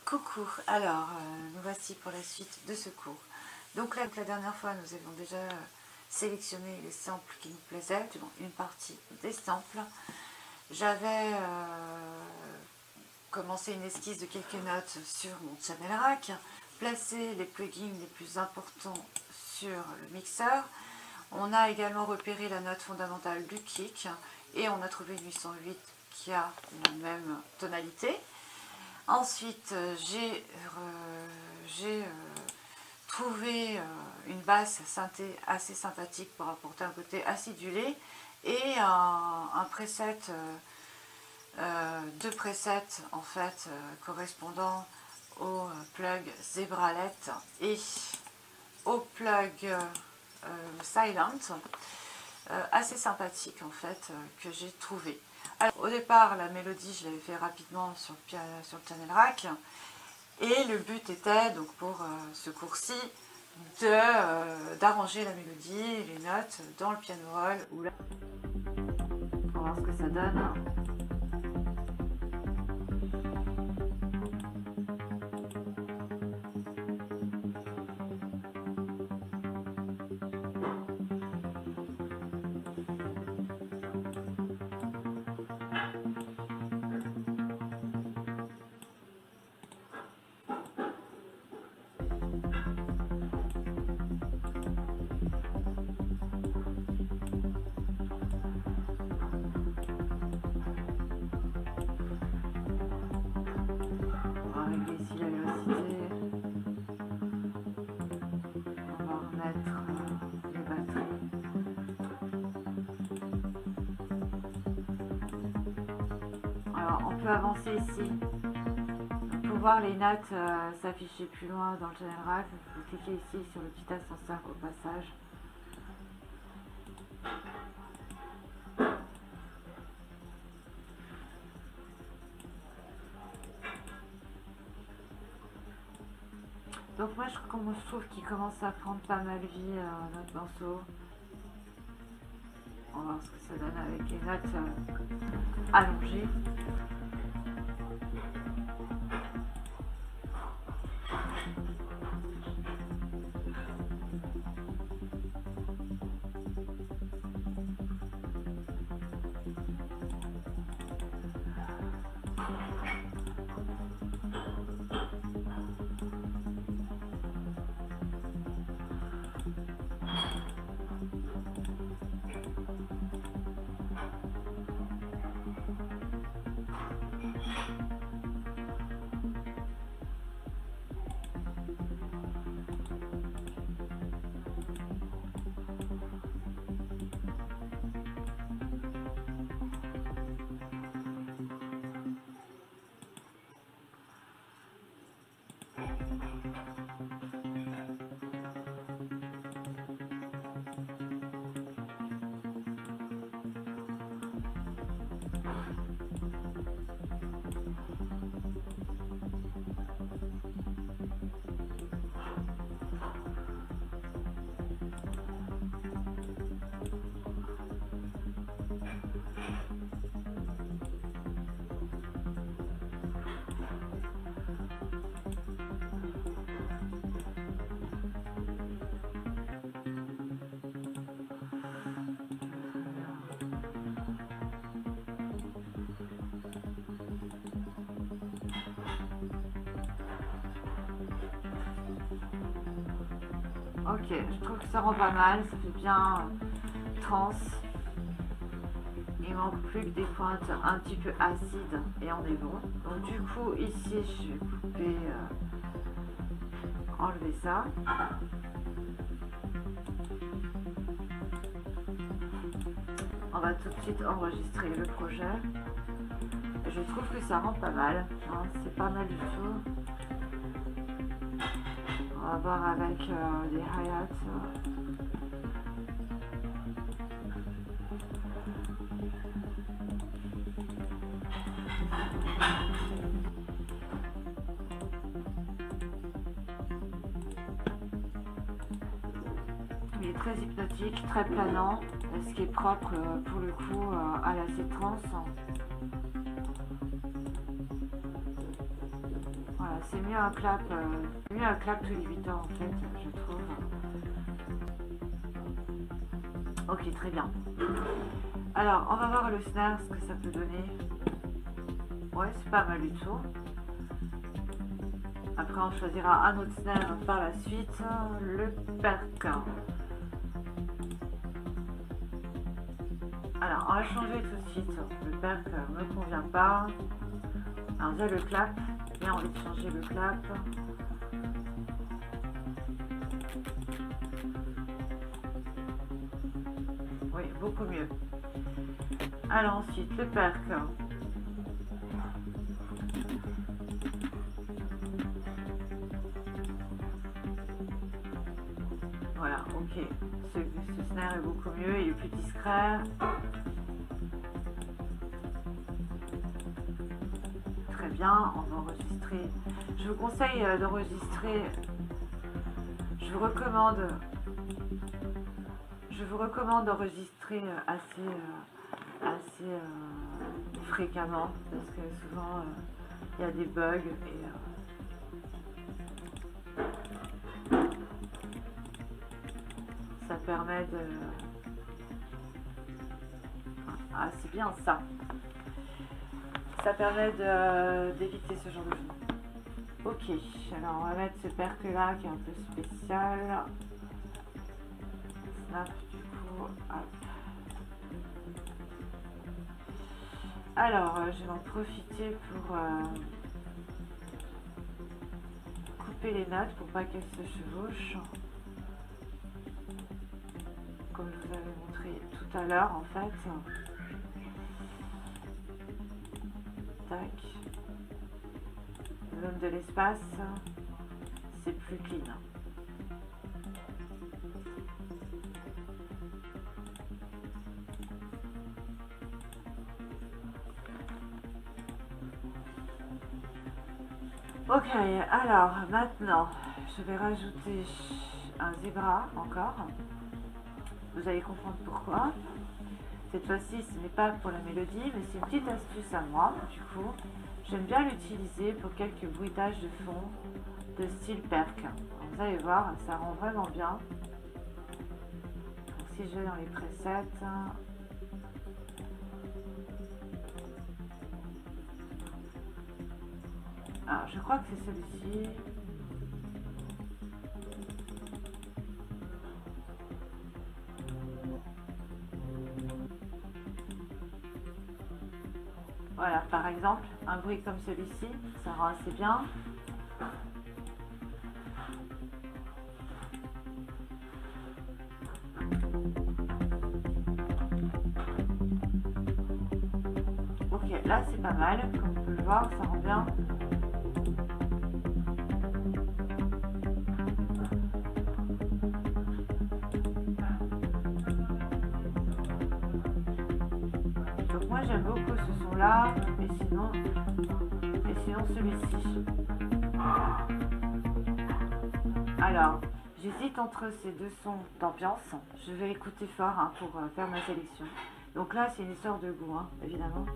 Coucou, alors nous voici pour la suite de ce cours. Donc là, la dernière fois, nous avions déjà sélectionné les samples qui nous plaisaient, une partie des samples. J'avais commencé une esquisse de quelques notes sur mon channel rack, placé les plugins les plus importants sur le mixeur. On a également repéré la note fondamentale du kick et on a trouvé une 808 qui a la même tonalité. Ensuite, j'ai trouvé une basse synthé assez sympathique pour apporter un côté acidulé et un preset, deux presets en fait correspondant au plug Zebralet et au plug Silent, assez sympathique en fait que j'ai trouvé. Alors, au départ, la mélodie, je l'avais fait rapidement sur le channel rack. Et le but était, donc pour ce cours-ci, d'arranger la mélodie et les notes dans le piano roll. On va voir ce que ça donne. Ici la vélocité, on va remettre les batteries. Alors on peut avancer ici pour voir les notes s'afficher plus loin dans le channel rack. Vous cliquez ici sur le petit ascenseur au passage. Donc moi je trouve qu'il commence à prendre pas mal vie notre morceau. On va voir ce que ça donne avec les notes allongées. Ok, je trouve que ça rend pas mal, ça fait bien trans. Il manque plus que des pointes un petit peu acides et on est bon. Donc du coup ici je vais couper, enlever ça. On va tout de suite enregistrer le projet. Je trouve que ça rend pas mal, hein, c'est pas mal du tout. On va voir avec les hi-hats. Il est très hypnotique, très planant, ce qui est propre pour le coup à la C-Trance. Voilà, c'est mieux un clap tous les 8 ans en fait, je trouve. Ok, très bien. Alors, on va voir le snare, ce que ça peut donner. Ouais, c'est pas mal du tout. Après, on choisira un autre snare par la suite. Le perc. Alors, on va changer tout de suite. Le perc me convient pas. Alors, déjà le clap. J'ai envie de changer le clap. Oui, beaucoup mieux. Alors ensuite, le perc. Voilà, ok. Ce snare est beaucoup mieux, il est plus discret. Très bien, on va enregistrer. Je vous conseille d'enregistrer. Je vous recommande d'enregistrer assez fréquemment parce que souvent il y a des bugs et ça permet de... Ah, c'est bien ça. Ça permet d'éviter ce genre de choses. Ok, alors on va mettre ce perc là qui est un peu spécial. Snap du coup, hop. Alors, je vais en profiter pour couper les notes pour pas qu'elles se chevauchent. Comme je vous avais montré tout à l'heure en fait. Tac. Zone de l'espace, c'est plus clean. Ok, alors maintenant, je vais rajouter un zebra encore. Vous allez comprendre pourquoi. Cette fois-ci, ce n'est pas pour la mélodie, mais c'est une petite astuce à moi. Du coup, j'aime bien l'utiliser pour quelques bruitages de fond de style perc. Alors, vous allez voir, ça rend vraiment bien. Donc, si je vais dans les presets, alors je crois que c'est celui-ci. Voilà, par exemple, un bruit comme celui-ci, ça rend assez bien. Ok, là c'est pas mal, comme vous pouvez le voir, ça rend bien. Donc moi j'aime beaucoup ce son là, et sinon celui-ci. Alors, j'hésite entre ces deux sons d'ambiance. Je vais écouter fort hein, pour faire ma sélection. Donc là, c'est une histoire de goût, hein, évidemment.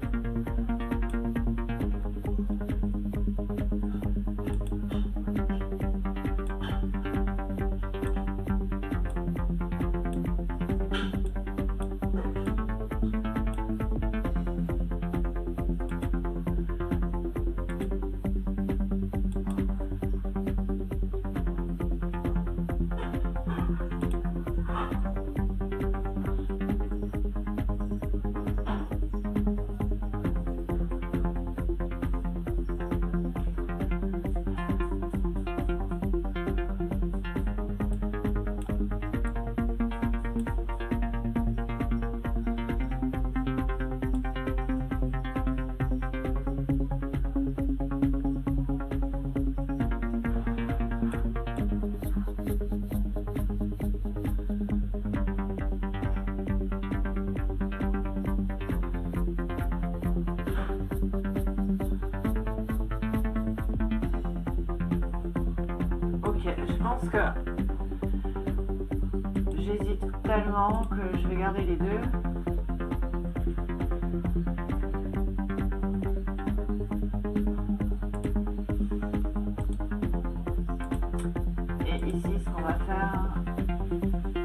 Je pense que j'hésite tellement que je vais garder les deux.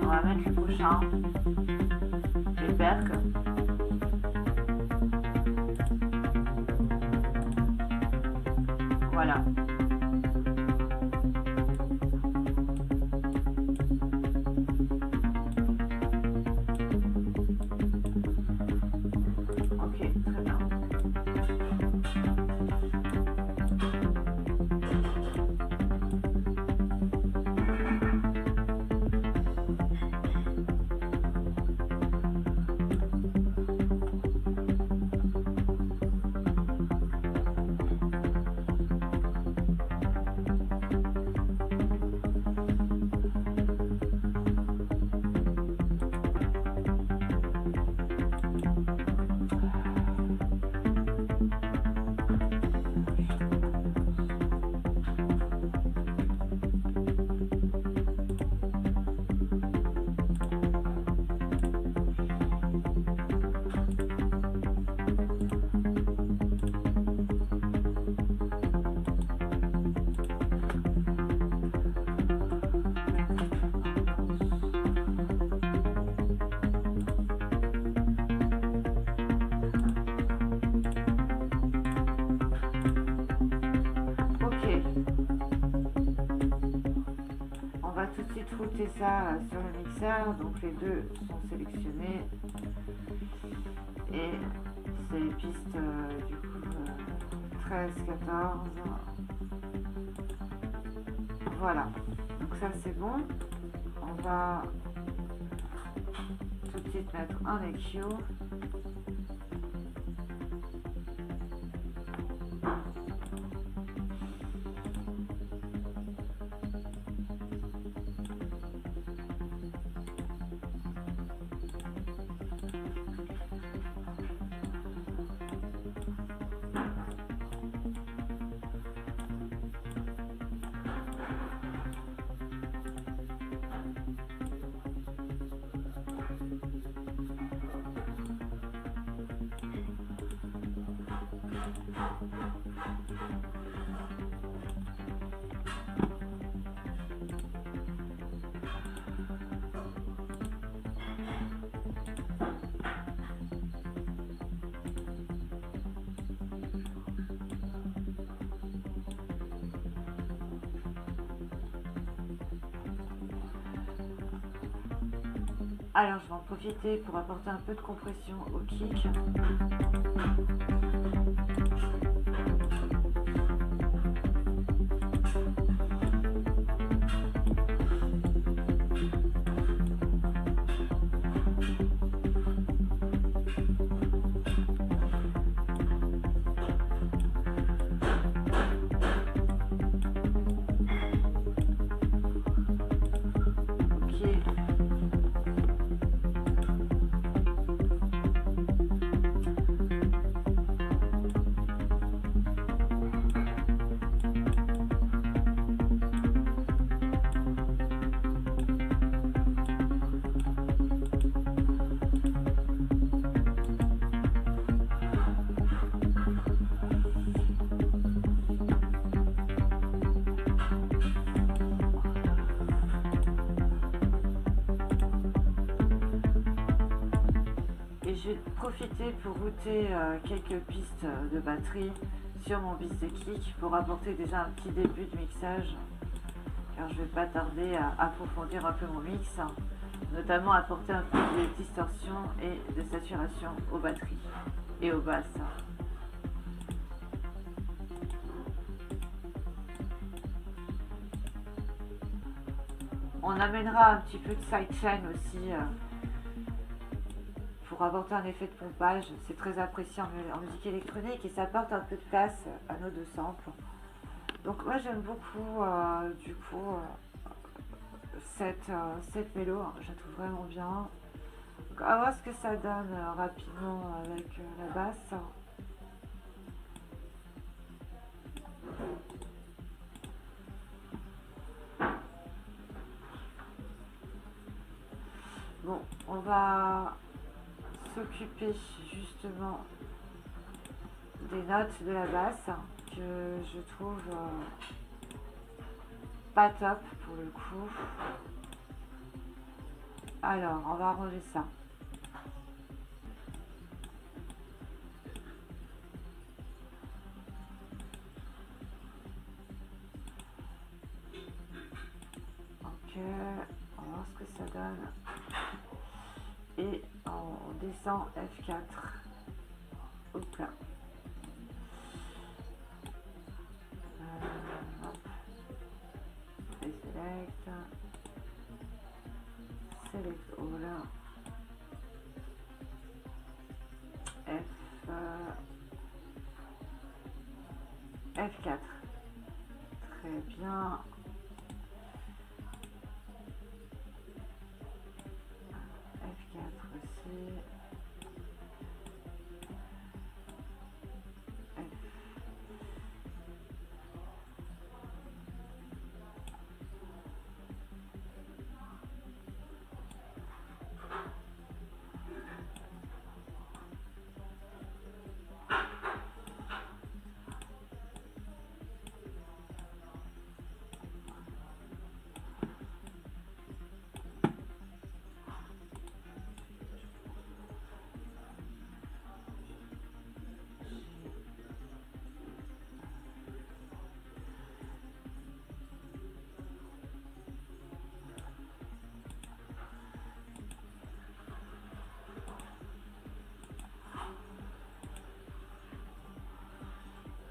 On va mettre le prochain. Les Berg. Voilà. Ok, très bien. Tout de suite router ça sur le mixeur, donc les deux sont sélectionnés et c'est les pistes du coup 13, 14, voilà, donc ça c'est bon. On va tout de suite mettre un EQ. Alors je vais en profiter pour apporter un peu de compression au kick. Je vais profiter pour router quelques pistes de batterie sur mon bis de kick pour apporter déjà un petit début de mixage, car je ne vais pas tarder à approfondir un peu mon mix, notamment apporter un peu de distorsion et de saturation aux batteries et aux basses. On amènera un petit peu de sidechain aussi pour apporter un effet de pompage. C'est très apprécié en musique électronique et ça apporte un peu de place à nos deux samples. Donc moi j'aime beaucoup du coup cette mélo, je la trouve vraiment bien. Donc, on va voir ce que ça donne rapidement avec la basse. Bon, on va s'occuper justement des notes de la basse que je trouve pas top pour le coup. Alors, on va arranger ça. Ok, on va voir ce que ça donne. Et on descend F4 au plat. Et select all, F4. Très bien. F4 aussi.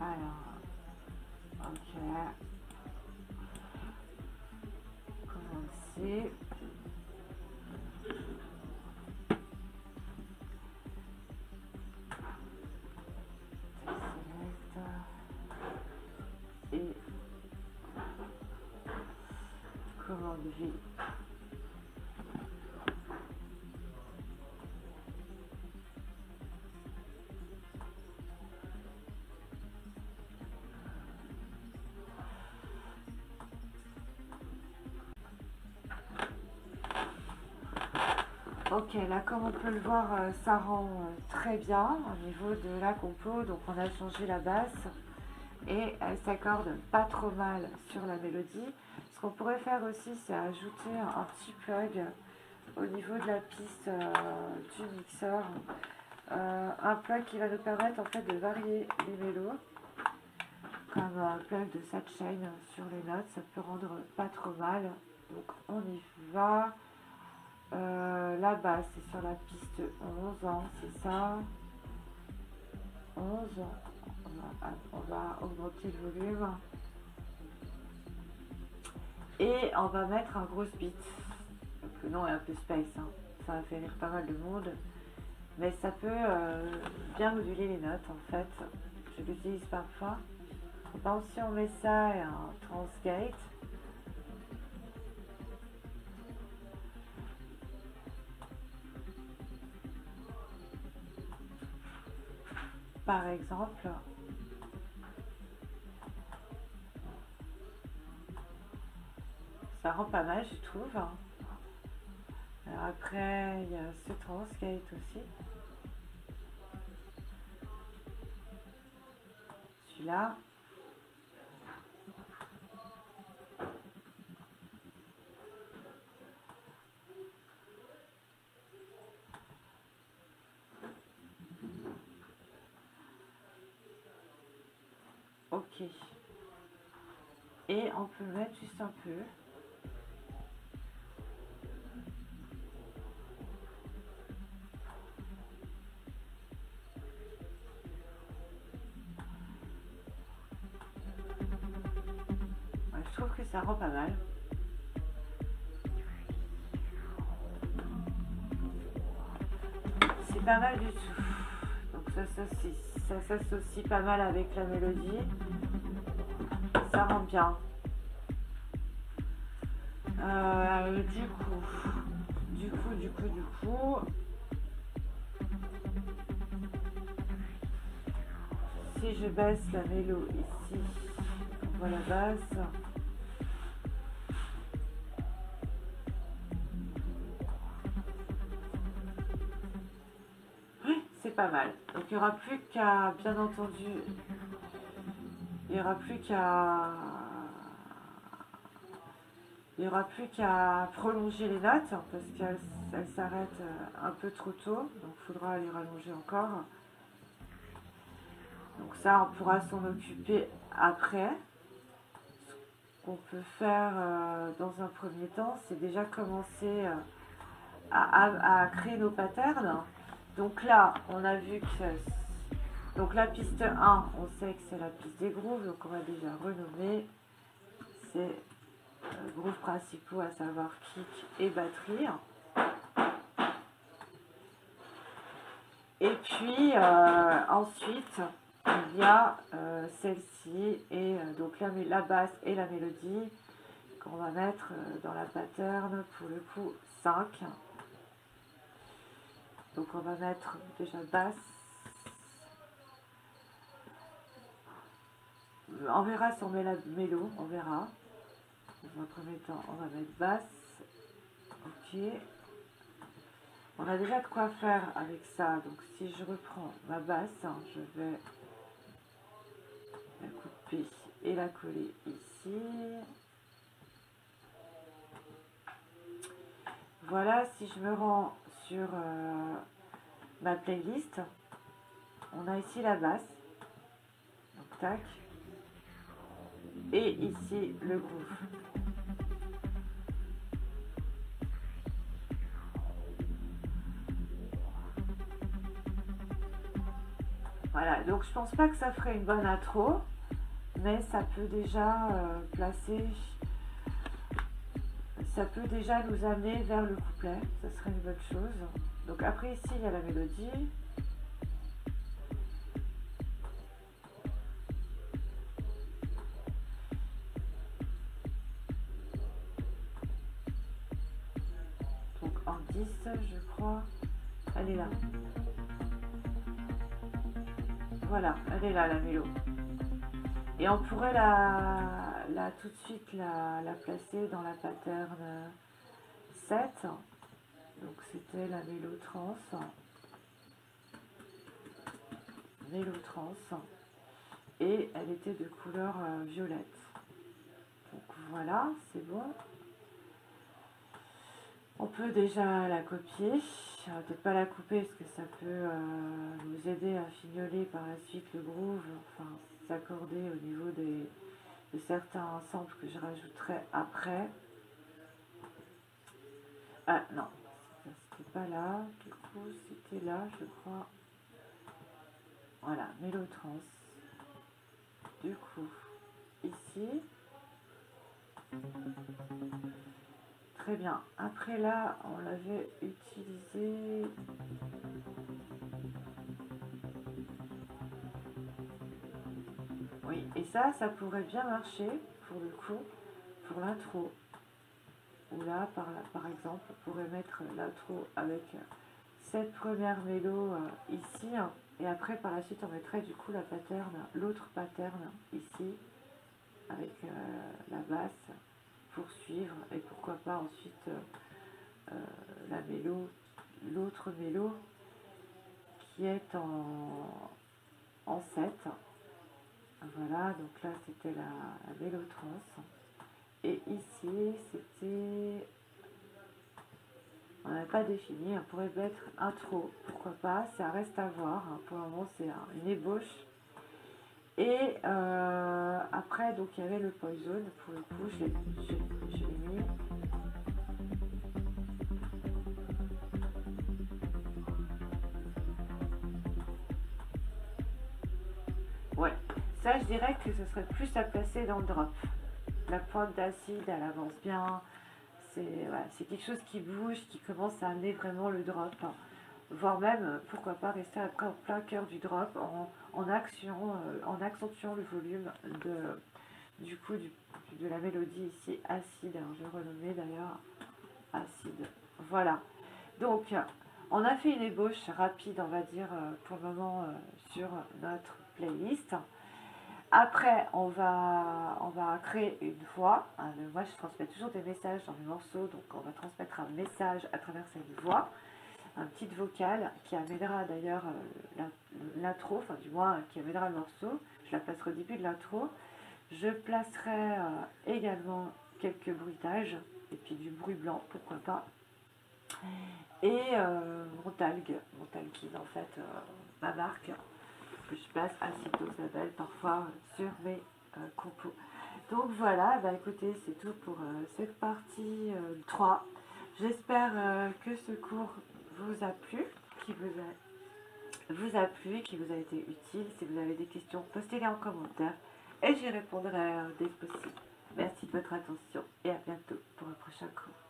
Alors, ok. Commencer. Et commande V. Ok, là comme on peut le voir, ça rend très bien au niveau de la compo. Donc on a changé la basse et elle s'accorde pas trop mal sur la mélodie. Ce qu'on pourrait faire aussi, c'est ajouter un petit plug au niveau de la piste du mixeur. Un plug qui va nous permettre en fait de varier les mélos, comme un plug de sidechain sur les notes, ça peut rendre pas trop mal. Donc on y va. La basse c'est sur la piste 11, hein, c'est ça. 11. On va augmenter le volume. Et on va mettre un gros beat. Donc le nom est un peu space, hein. Ça va faire rire pas mal de monde. Mais ça peut bien moduler les notes en fait. Je l'utilise parfois. Par exemple, si on met ça et un transgate, par exemple, ça rend pas mal, je trouve. Alors après, il y a ce transgate aussi. Celui-là. Ok. Et on peut le mettre juste un peu. Ouais, je trouve que ça rend pas mal. C'est pas mal du tout. Donc ça s'associe pas mal avec la mélodie. Ça rend bien. Du coup, si je baisse la mélo ici, on voit la basse. Oui, c'est pas mal. Donc il n'y aura plus qu'à, bien entendu, il n'y aura plus qu'à Il n'y aura plus qu'à prolonger les notes parce qu'elles s'arrêtent un peu trop tôt, donc il faudra les rallonger encore. Donc ça, on pourra s'en occuper après. Ce qu'on peut faire dans un premier temps, c'est déjà commencer à créer nos patterns. Donc là, on a vu que... Donc la piste 1, on sait que c'est la piste des grooves, donc on va déjà renommer. C'est grooves principaux, à savoir kick et batterie. Et puis ensuite, il y a celle-ci, et donc la basse et la mélodie qu'on va mettre dans la pattern, pour le coup 5. Donc on va mettre déjà basse. On verra si on met la mélo, on verra. Dans un premier temps, on va mettre basse. Ok. On a déjà de quoi faire avec ça. Donc si je reprends ma basse, je vais la couper et la coller ici. Voilà, si je me rends sur ma playlist, on a ici la basse. Donc tac. Et ici le groove. Voilà, donc je pense pas que ça ferait une bonne intro, mais ça peut déjà placer, ça peut déjà nous amener vers le couplet, ça serait une bonne chose. Donc après ici il y a la mélodie. Donc en 10 je crois, elle est là. Voilà, elle est là la mélo. Et on pourrait tout de suite la placer dans la pattern 7. Donc c'était la mélo trans. Mélo trans. Et elle était de couleur violette. Donc voilà, c'est bon. On peut déjà la copier. On va peut-être pas la couper parce que ça peut nous aider à fignoler par la suite le groove, enfin s'accorder au niveau de certains ensembles que je rajouterai après. Ah non, c'était pas là, du coup c'était là je crois. Voilà, Mélotrans. Du coup, ici. Très bien. Après là, on l'avait utilisé. Oui, et ça pourrait bien marcher pour le coup, pour l'intro. Ou là, par exemple, on pourrait mettre l'intro avec cette première mélo ici. Et après, par la suite, on mettrait du coup la pattern, l'autre pattern ici, avec la basse pour suivre. Et pourquoi pas ensuite la mélo, l'autre mélo qui est en 7. Voilà, donc là c'était la mélo trans. Et ici c'était, on n'a pas défini, on pourrait mettre intro, pourquoi pas, ça reste à voir. Pour le moment c'est une ébauche. Et après donc il y avait le poison, pour le coup je l'ai mis. Ouais, ça je dirais que ce serait plus à placer dans le drop. La pointe d'acide elle avance bien, c'est quelque chose qui bouge, qui commence à amener vraiment le drop, voire même pourquoi pas rester après en plein cœur du drop en accentuant le volume du coup de la mélodie ici acide. Alors je vais renommer d'ailleurs acide. Voilà, donc on a fait une ébauche rapide on va dire pour le moment sur notre playlist. Après, on va créer une voix. Moi, je transmets toujours des messages dans mes morceaux, donc on va transmettre un message à travers cette voix, un petit vocal qui amènera d'ailleurs l'intro, enfin du moins qui amènera le morceau. Je la placerai au début de l'intro. Je placerai également quelques bruitages, et puis du bruit blanc, pourquoi pas. Et Montalguise en fait, ma marque, que je passe à Citos Label parfois sur mes compos. Donc voilà, bah écoutez, c'est tout pour cette partie 3. J'espère que ce cours vous a plu, qui vous a plu, qui vous a été utile. Si vous avez des questions, postez-les en commentaire et j'y répondrai dès que possible. Merci de votre attention et à bientôt pour un prochain cours.